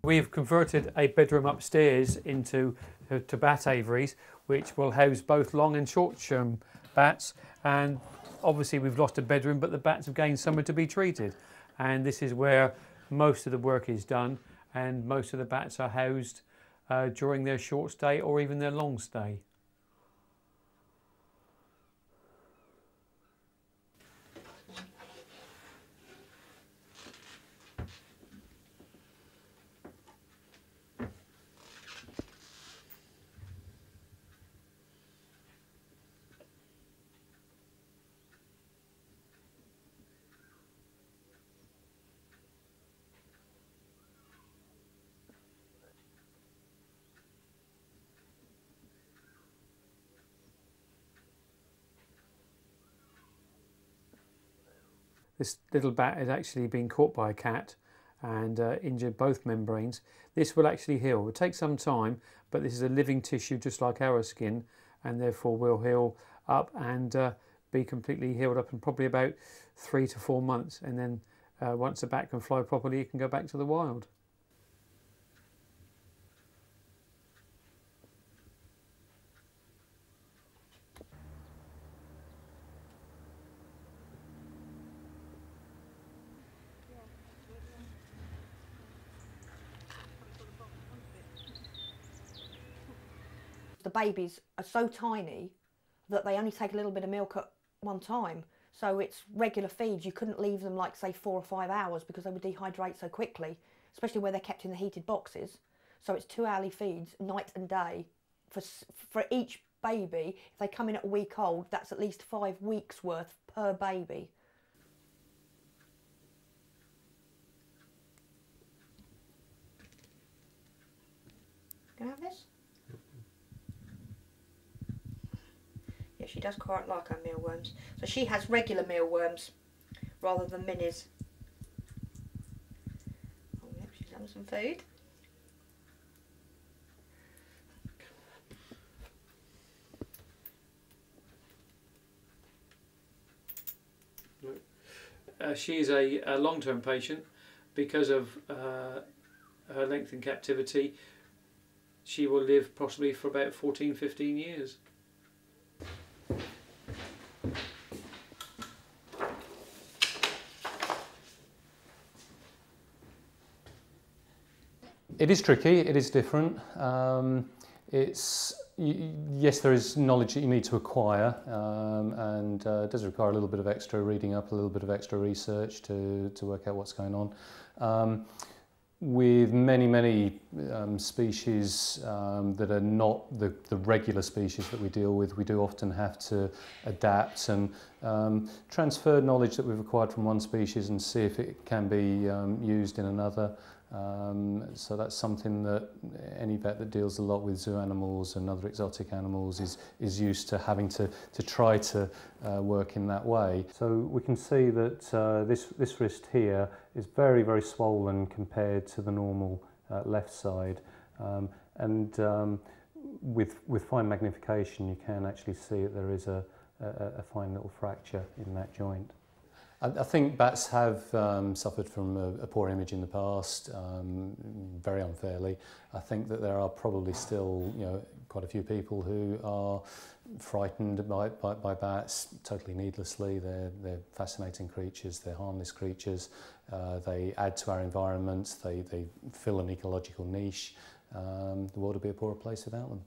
We've converted a bedroom upstairs into to bat aviaries, which will house both long and short-term bats, and obviously we've lost a bedroom, but the bats have gained somewhere to be treated, and this is where most of the work is done, and most of the bats are housed during their short stay or even their long stay. This little bat has actually been caught by a cat and injured both membranes. This will actually heal. It will take some time, but this is a living tissue just like our skin, and therefore will heal up and be completely healed up in probably about 3 to 4 months. And then once the bat can fly properly, it can go back to the wild. The babies are so tiny that they only take a little bit of milk at one time. So it's regular feeds. You couldn't leave them like say 4 or 5 hours because they would dehydrate so quickly, especially where they're kept in the heated boxes. So it's 2 hourly feeds night and day for each baby. If they come in at a week old, that's at least 5 weeks worth per baby. Can I have this? Yeah, she does quite like our mealworms. So she has regular mealworms rather than minis. Oh yep, she's having some food. She is a long-term patient because of her length in captivity. She will live possibly for about 14-15 years. It is tricky, it is different. Yes, there is knowledge that you need to acquire, and it does require a little bit of extra reading up, a little bit of extra research to work out what's going on. With many species that are not the regular species that we deal with, we do often have to adapt and transfer knowledge that we've acquired from one species and see if it can be used in another. So that's something that any vet that deals a lot with zoo animals and other exotic animals is used to having to try to work in that way. So we can see that this wrist here is very swollen compared to the normal left side, and with fine magnification you can actually see that there is a fine little fracture in that joint. I think bats have suffered from a poor image in the past, very unfairly. I think that there are probably still, quite a few people who are frightened by bats totally needlessly. They're fascinating creatures, they're harmless creatures. They add to our environment, they fill an ecological niche. The world would be a poorer place without them.